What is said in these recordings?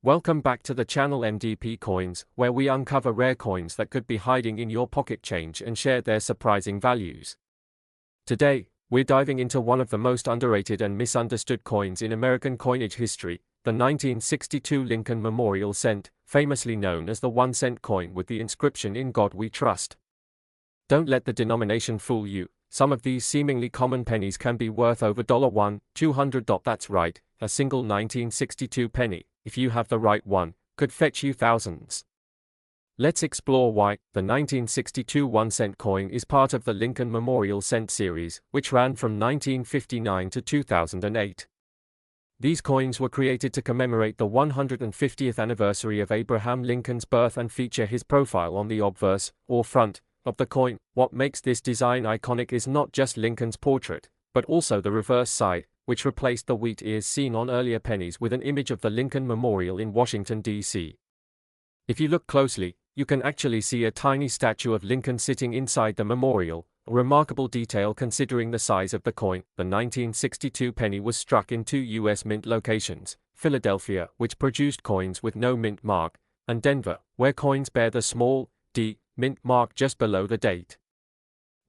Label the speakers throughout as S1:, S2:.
S1: Welcome back to the channel MDP Coins, where we uncover rare coins that could be hiding in your pocket change and share their surprising values. Today, we're diving into one of the most underrated and misunderstood coins in American coinage history, the 1962 Lincoln Memorial Cent, famously known as the 1-cent coin with the inscription "In God We Trust." Don't let the denomination fool you. Some of these seemingly common pennies can be worth over $1,200. That's right, a single 1962 penny, if you have the right one, could fetch you thousands. Let's explore why. The 1962 1-cent coin is part of the Lincoln Memorial Cent series, which ran from 1959 to 2008. These coins were created to commemorate the 150th anniversary of Abraham Lincoln's birth and feature his profile on the obverse, or front, of the coin. What makes this design iconic is not just Lincoln's portrait, but also the reverse side, which replaced the wheat ears seen on earlier pennies with an image of the Lincoln Memorial in Washington, D.C. If you look closely, you can actually see a tiny statue of Lincoln sitting inside the memorial, a remarkable detail considering the size of the coin. The 1962 penny was struck in two U.S. mint locations, Philadelphia, which produced coins with no mint mark, and Denver, where coins bear the small d mint mark just below the date.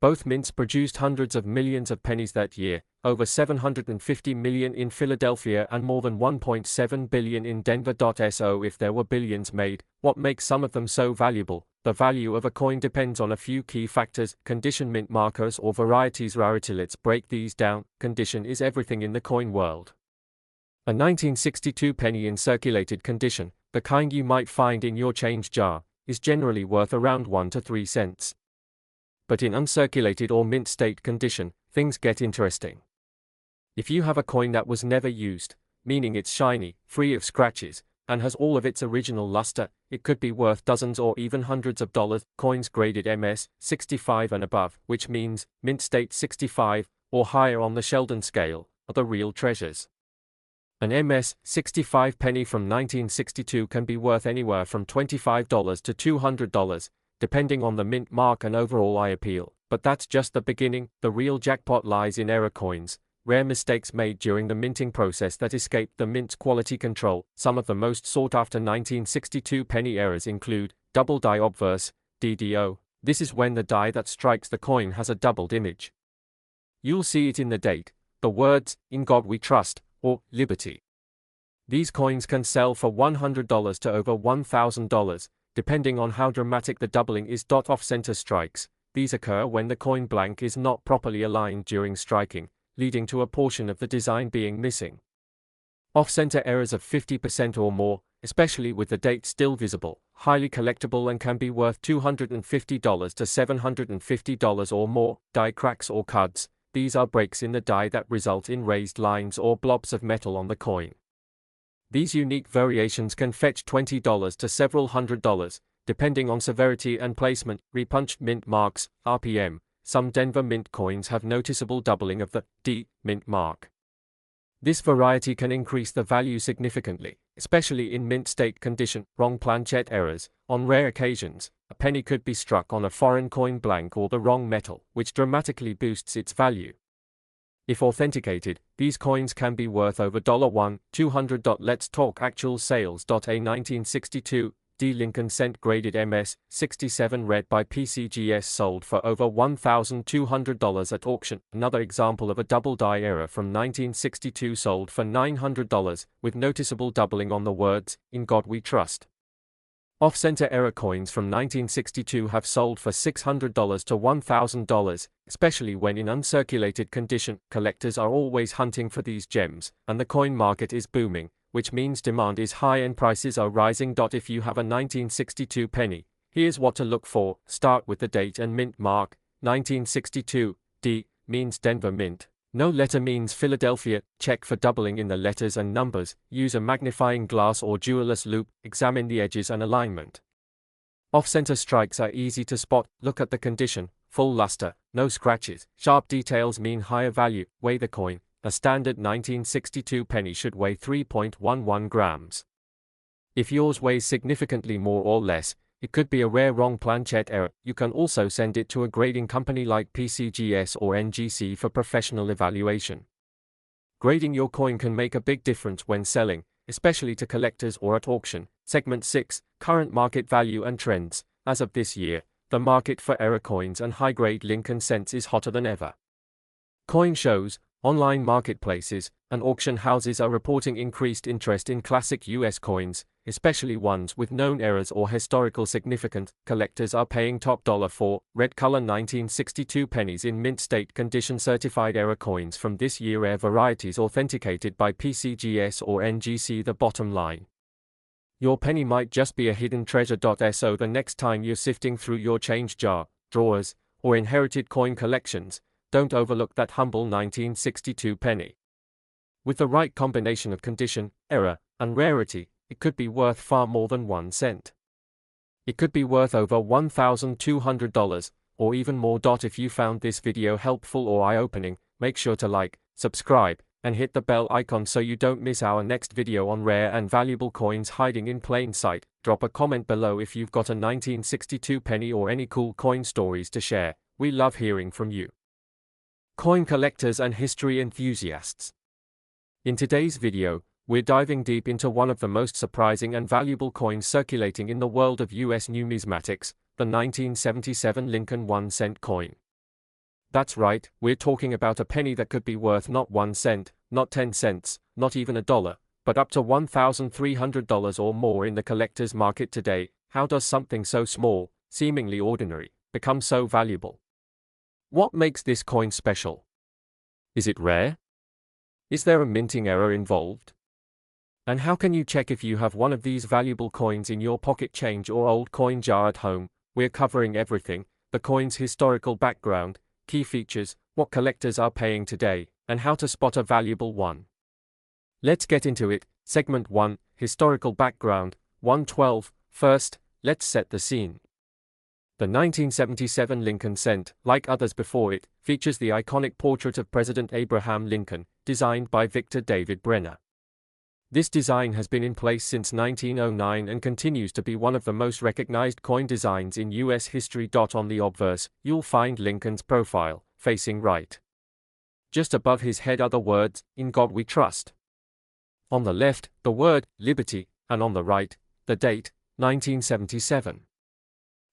S1: Both mints produced hundreds of millions of pennies that year, over 750 million in Philadelphia and more than 1.7 billion in Denver. So if there were billions made, what makes some of them so valuable? The value of a coin depends on a few key factors: condition, mint markers, or varieties. Rarity. Let's break these down. Condition is everything in the coin world. A 1962 penny in circulated condition, the kind you might find in your change jar, is generally worth around 1 to 3 cents. But in uncirculated or mint state condition, things get interesting. If you have a coin that was never used, meaning it's shiny, free of scratches, and has all of its original luster, it could be worth dozens or even hundreds of dollars. Coins graded MS 65 and above, which means mint state 65 or higher on the Sheldon scale, are the real treasures. An MS 65 penny from 1962 can be worth anywhere from $25 to $200, depending on the mint mark and overall eye appeal. But that's just the beginning. The real jackpot lies in error coins, rare mistakes made during the minting process that escaped the mint's quality control. Some of the most sought-after 1962 penny errors include double die obverse, DDO. This is when the die that strikes the coin has a doubled image. You'll see it in the date, the words, "In God We Trust," or "Liberty." These coins can sell for $100 to over $1,000, depending on how dramatic the doubling is. Off-center strikes. These occur when the coin blank is not properly aligned during striking, leading to a portion of the design being missing. Off-center errors of 50% or more, especially with the date still visible, highly collectible and can be worth $250 to $750 or more. Die cracks or cuds. These are breaks in the die that result in raised lines or blobs of metal on the coin. These unique variations can fetch $20 to several $100s, depending on severity and placement. Repunched mint marks, RPM. Some Denver mint coins have noticeable doubling of the D mint mark. This variety can increase the value significantly, especially in mint state condition. Wrong planchet errors. On rare occasions, a penny could be struck on a foreign coin blank or the wrong metal, which dramatically boosts its value. If authenticated, these coins can be worth over $1,200. Let's talk actual sales. A 1962 D Lincoln Cent graded MS 67 read by PCGS sold for over $1,200 at auction. Another example of a double die error from 1962 sold for $900, with noticeable doubling on the words, "In God We Trust." Off-center error coins from 1962 have sold for $600 to $1,000, especially when in uncirculated condition. Collectors are always hunting for these gems, and the coin market is booming, which means demand is high and prices are rising. If you have a 1962 penny, here's what to look for. Start with the date and mint mark. 1962, D, means Denver Mint. No letter means Philadelphia. Check for doubling in the letters and numbers. Use a magnifying glass or jeweler's loupe. Examine the edges and alignment. Off-center strikes are easy to spot. Look at the condition. Full luster, no scratches. Sharp details mean higher value. Weigh the coin. A standard 1962 penny should weigh 3.11 grams. If yours weighs significantly more or less, it could be a rare wrong planchet error. You can also send it to a grading company like PCGS or NGC for professional evaluation. Grading your coin can make a big difference when selling, especially to collectors or at auction. Segment 6, Current Market Value and Trends. As of this year, the market for error coins and high-grade Lincoln cents is hotter than ever. Coin shows, online marketplaces, and auction houses are reporting increased interest in classic US coins, especially ones with known errors or historical significance. Collectors are paying top dollar for red color 1962 pennies in mint state condition certified error coins from this year, rare varieties authenticated by PCGS or NGC. The bottom line: your penny might just be a hidden treasure. So the next time you're sifting through your change jar, drawers, or inherited coin collections, don't overlook that humble 1962 penny. With the right combination of condition, error, and rarity, it could be worth far more than 1 cent. It could be worth over $1,200, or even more. If you found this video helpful or eye-opening, make sure to like, subscribe, and hit the bell icon so you don't miss our next video on rare and valuable coins hiding in plain sight. Drop a comment below if you've got a 1962 penny or any cool coin stories to share. We love hearing from you. Coin collectors and history enthusiasts. In today's video, we're diving deep into one of the most surprising and valuable coins circulating in the world of US numismatics, the 1977 Lincoln 1-cent coin. That's right, we're talking about a penny that could be worth not 1 cent, not 10 cents, not even $1, but up to $1,300 or more in the collector's market today. How does something so small, seemingly ordinary, become so valuable? What makes this coin special? Is it rare? Is there a minting error involved? And how can you check if you have one of these valuable coins in your pocket change or old coin jar at home? We're covering everything: the coin's historical background, key features, what collectors are paying today, and how to spot a valuable one. Let's get into it. Segment 1, Historical Background, 112. First, let's set the scene. The 1977 Lincoln cent, like others before it, features the iconic portrait of President Abraham Lincoln, designed by Victor David Brenner. This design has been in place since 1909 and continues to be one of the most recognized coin designs in US history. On the obverse, you'll find Lincoln's profile, facing right. Just above his head are the words, "In God We Trust." On the left, the word, "Liberty," and on the right, the date, 1977.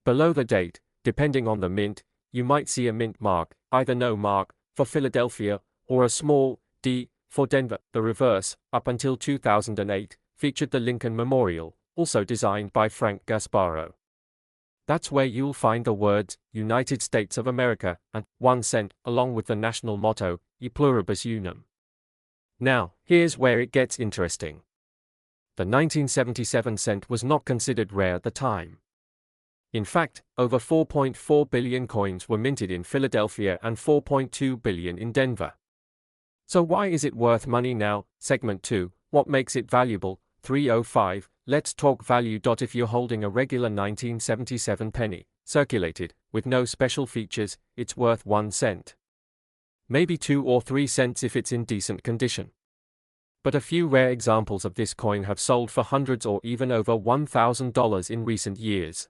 S1: Below the date, depending on the mint, you might see a mint mark, either no mark, for Philadelphia, or a small D, for Denver. The reverse, up until 2008, featured the Lincoln Memorial, also designed by Frank Gasparo. That's where you'll find the words, United States of America, and 1 cent, along with the national motto, E pluribus unum. Now, here's where it gets interesting. The 1977 cent was not considered rare at the time. In fact, over 4.4 billion coins were minted in Philadelphia and 4.2 billion in Denver. So why is it worth money now? Segment 2, What makes it valuable? 305, Let's talk value. If you're holding a regular 1977 penny, circulated, with no special features, it's worth 1 cent. Maybe 2 or 3 cents if it's in decent condition. But a few rare examples of this coin have sold for hundreds or even over $1,000 in recent years.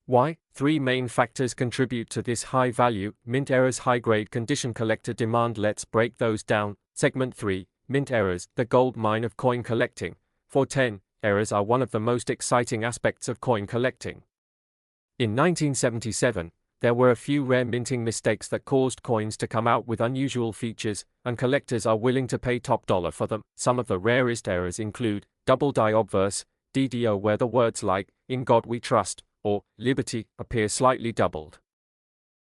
S1: Why? 3 main factors contribute to this high value: mint errors, high-grade condition, collector demand. Let's break those down. Segment 3, Mint errors, the gold mine of coin collecting. 410, errors are one of the most exciting aspects of coin collecting. In 1977, there were a few rare minting mistakes that caused coins to come out with unusual features, and collectors are willing to pay top dollar for them. Some of the rarest errors include double die obverse, DDO, where the words like, "In God We Trust," or "Liberty" appear slightly doubled.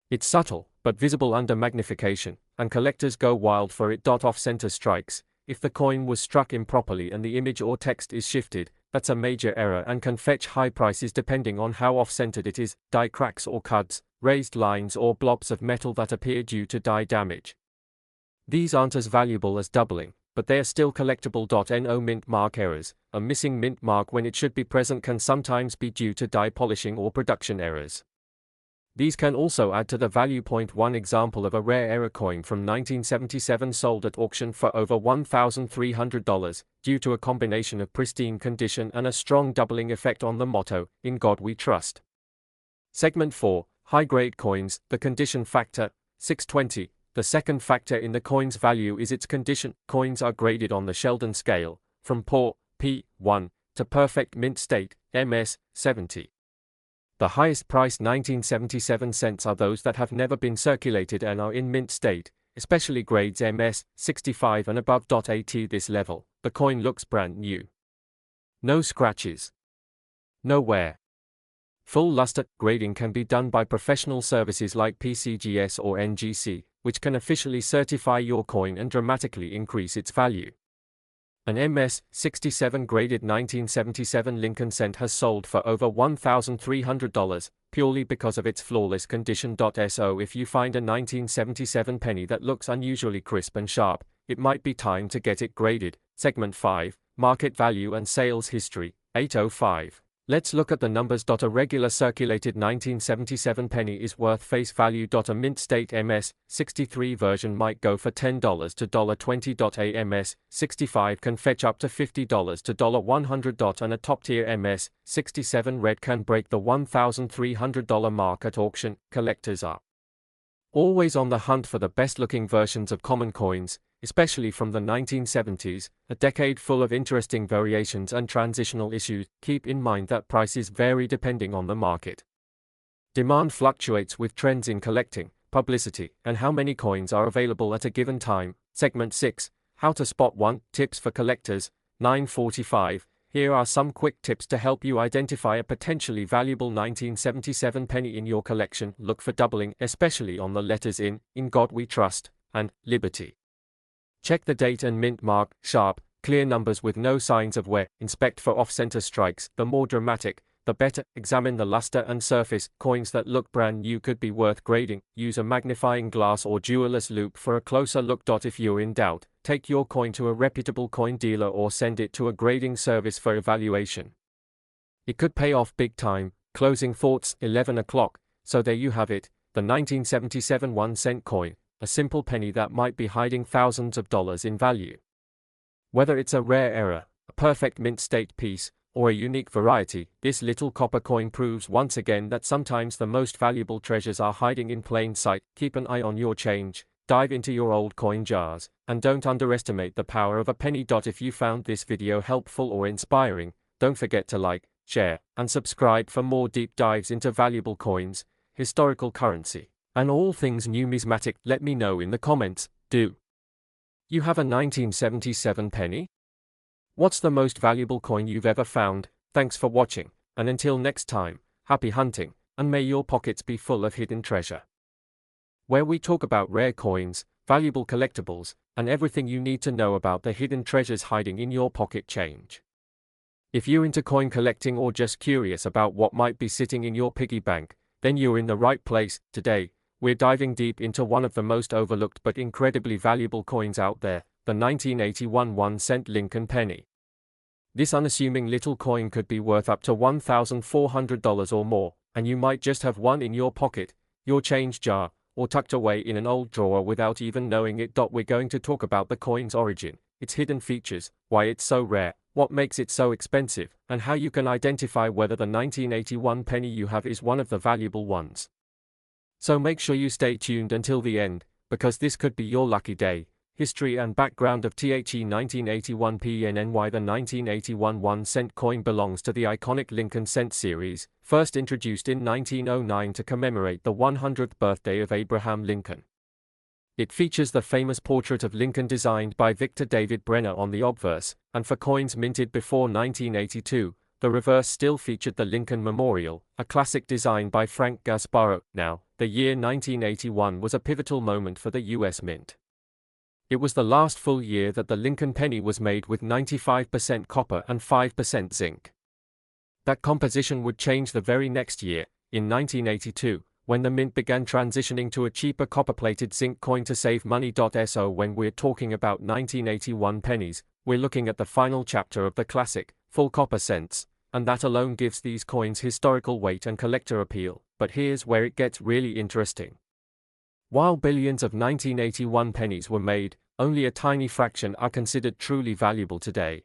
S1: It's subtle, but visible under magnification, and collectors go wild for it. Off-center strikes. If the coin was struck improperly and the image or text is shifted, that's a major error and can fetch high prices depending on how off-centered it is. Die cracks or cuts, raised lines or blobs of metal that appear due to die damage. These aren't as valuable as doubling, but they are still collectible. No mint mark errors. A missing mint mark when it should be present can sometimes be due to die polishing or production errors. These can also add to the value. One example of a rare error coin from 1977 sold at auction for over $1,300, due to a combination of pristine condition and a strong doubling effect on the motto, "In God We Trust." Segment 4, High-grade coins, the condition factor. 620. The second factor in the coin's value is its condition. Coins are graded on the Sheldon scale, from poor, P1, to perfect mint state, MS, 70. The highest priced 1977 cents are those that have never been circulated and are in mint state, especially grades MS, 65 and above. At this level, the coin looks brand new. No scratches. No wear. Full luster grading can be done by professional services like PCGS or NGC, which can officially certify your coin and dramatically increase its value. An MS 67 graded 1977 Lincoln cent has sold for over $1,300, purely because of its flawless condition. So if you find a 1977 penny that looks unusually crisp and sharp, it might be time to get it graded. Segment 5, Market Value and Sales History, 805. Let's look at the numbers. A regular circulated 1977 penny is worth face value. A mint state MS 63 version might go for $10 to $20. A MS 65 can fetch up to $50 to $100, and a top tier MS 67 red can break the $1,300 mark at auction. Collectors are always on the hunt for the best looking versions of common coins, especially from the 1970s, a decade full of interesting variations and transitional issues. Keep in mind that prices vary depending on the market. Demand fluctuates with trends in collecting, publicity, and how many coins are available at a given time. Segment 6, How to Spot One, Tips for Collectors, 945. Here are some quick tips to help you identify a potentially valuable 1977 penny in your collection. Look for doubling, especially on the letters In God We Trust, and Liberty. Check the date and mint mark, sharp, clear numbers with no signs of wear. Inspect for off-center strikes. The more dramatic, the better. Examine the luster and surface. Coins that look brand new could be worth grading. Use a magnifying glass or jeweler's loupe for a closer look. If you're in doubt, take your coin to a reputable coin dealer or send it to a grading service for evaluation. It could pay off big time. Closing thoughts, 11 o'clock. So there you have it, the 1977 1-cent coin. A simple penny that might be hiding thousands of dollars in value. Whether it's a rare error, a perfect mint state piece, or a unique variety, this little copper coin proves once again that sometimes the most valuable treasures are hiding in plain sight. Keep an eye on your change, dive into your old coin jars, and don't underestimate the power of a penny. If you found this video helpful or inspiring, don't forget to like, share, and subscribe for more deep dives into valuable coins, historical currency, and all things numismatic. Let me know in the comments. Do you have a 1977 penny? What's the most valuable coin you've ever found? Thanks for watching, and until next time, happy hunting, and may your pockets be full of hidden treasure. Where we talk about rare coins, valuable collectibles, and everything you need to know about the hidden treasures hiding in your pocket change. If you're into coin collecting or just curious about what might be sitting in your piggy bank, then you're in the right place. Today, we're diving deep into one of the most overlooked but incredibly valuable coins out there, the 1981 1-cent Lincoln penny. This unassuming little coin could be worth up to $1,400 or more, and you might just have one in your pocket, your change jar, or tucked away in an old drawer without even knowing it. We're going to talk about the coin's origin, its hidden features, why it's so rare, what makes it so expensive, and how you can identify whether the 1981 penny you have is one of the valuable ones. So make sure you stay tuned until the end, because this could be your lucky day. History and background of the 1981 PNN. Why the 1981 1-cent coin belongs to the iconic Lincoln cent series, first introduced in 1909 to commemorate the 100th birthday of Abraham Lincoln. It features the famous portrait of Lincoln designed by Victor David Brenner on the obverse, and for coins minted before 1982, the reverse still featured the Lincoln Memorial, a classic design by Frank Gasparro. Now, the year 1981 was a pivotal moment for the U.S. Mint. It was the last full year that the Lincoln penny was made with 95% copper and 5% zinc. That composition would change the very next year, in 1982, when the mint began transitioning to a cheaper copper-plated zinc coin to save money. So when we're talking about 1981 pennies, we're looking at the final chapter of the classic, full copper cents, and that alone gives these coins historical weight and collector appeal. But here's where it gets really interesting. While billions of 1981 pennies were made, only a tiny fraction are considered truly valuable today.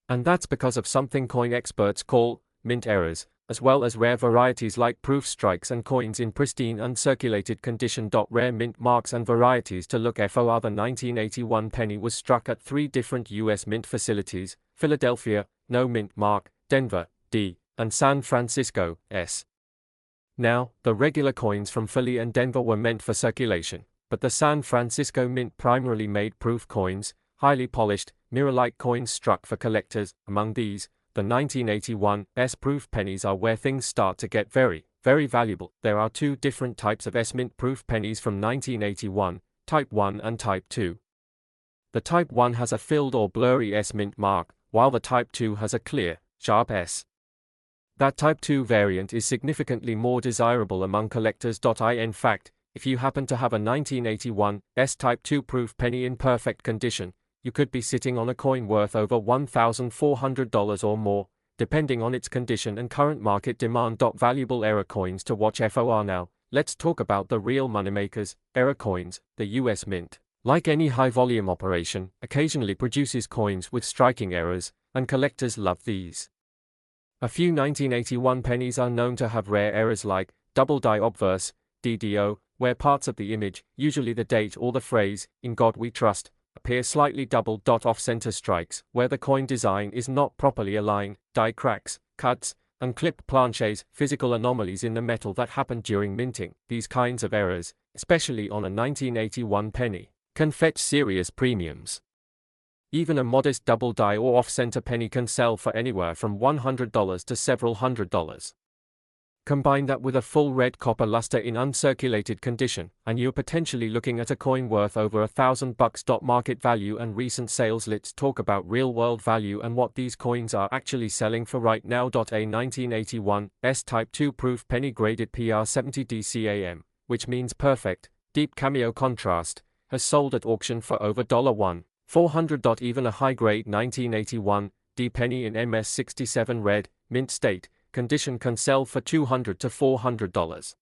S1: And that's because of something coin experts call mint errors. as well as rare varieties like proof strikes and coins in pristine uncirculated condition. Rare mint marks and varieties to look for. The 1981 penny was struck at 3 different U.S. mint facilities: Philadelphia, no mint mark; Denver, D, and San Francisco, S. Now, the regular coins from Philly and Denver were meant for circulation, but the San Francisco Mint primarily made proof coins, highly polished, mirror-like coins struck for collectors. Among these, the 1981 S-proof pennies are where things start to get very, very valuable. There are 2 different types of S-mint proof pennies from 1981, Type 1 and Type 2. The Type 1 has a filled or blurry S-mint mark, while the Type 2 has a clear, sharp S. That Type 2 variant is significantly more desirable among collectors. In fact, if you happen to have a 1981 S Type 2 proof penny in perfect condition, you could be sitting on a coin worth over $1,400 or more, depending on its condition and current market demand. Valuable error coins to watch for. Now, let's talk about the real moneymakers, error coins. The US Mint, like any high-volume operation, occasionally produces coins with striking errors, and collectors love these. A few 1981 pennies are known to have rare errors like double die obverse, DDO, where parts of the image, usually the date or the phrase, "In God We Trust," appear slightly doubled. Off-center strikes, where the coin design is not properly aligned, die cracks, cuts, and clipped planches, physical anomalies in the metal that happen during minting. These kinds of errors, especially on a 1981 penny, can fetch serious premiums. Even a modest double die or off-center penny can sell for anywhere from $100 to several $100s. Combine that with a full red copper luster in uncirculated condition, and you're potentially looking at a coin worth over $1,000. Market value and recent sales. Let's talk about real-world value and what these coins are actually selling for right now. A 1981 S Type 2 proof penny graded PR70 DCAM, which means perfect, deep cameo contrast, has sold at auction for over $1,400. Even a high-grade 1981 D penny in MS67 red, mint state condition can sell for $200 to $400.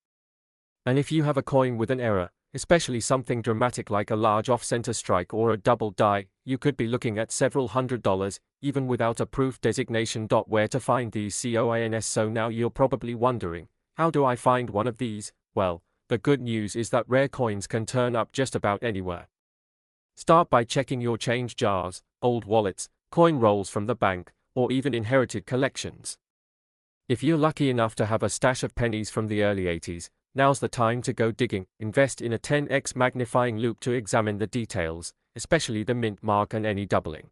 S1: And if you have a coin with an error, especially something dramatic like a large off-center strike or a double die, you could be looking at several $100s, even without a proof designation. Where to find these coins? So now you're probably wondering, how do I find one of these? Well, the good news is that rare coins can turn up just about anywhere. Start by checking your change jars, old wallets, coin rolls from the bank, or even inherited collections. If you're lucky enough to have a stash of pennies from the early 80s, now's the time to go digging. Invest in a 10x magnifying loupe to examine the details, especially the mint mark and any doubling.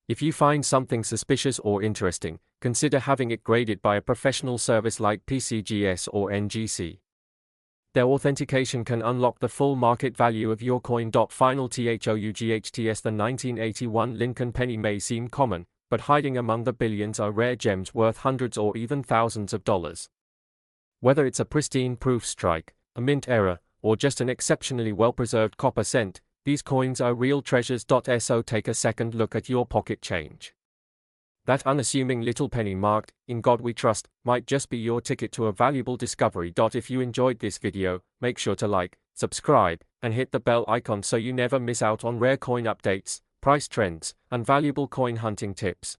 S1: If you find something suspicious or interesting, consider having it graded by a professional service like PCGS or NGC. Their authentication can unlock the full market value of your coin. Final THOUGHTS. The 1981 Lincoln penny may seem common, but hiding among the billions are rare gems worth hundreds or even thousands of dollars. Whether it's a pristine proof strike, a mint error, or just an exceptionally well-preserved copper cent, these coins are real treasures. So take a second look at your pocket change. That unassuming little penny marked, "In God We Trust," might just be your ticket to a valuable discovery. If you enjoyed this video, make sure to like, subscribe, and hit the bell icon so you never miss out on rare coin updates, price trends, and valuable coin hunting tips.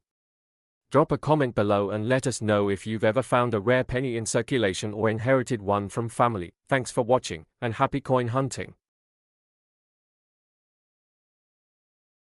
S1: Drop a comment below and let us know if you've ever found a rare penny in circulation or inherited one from family. Thanks for watching, and happy coin hunting.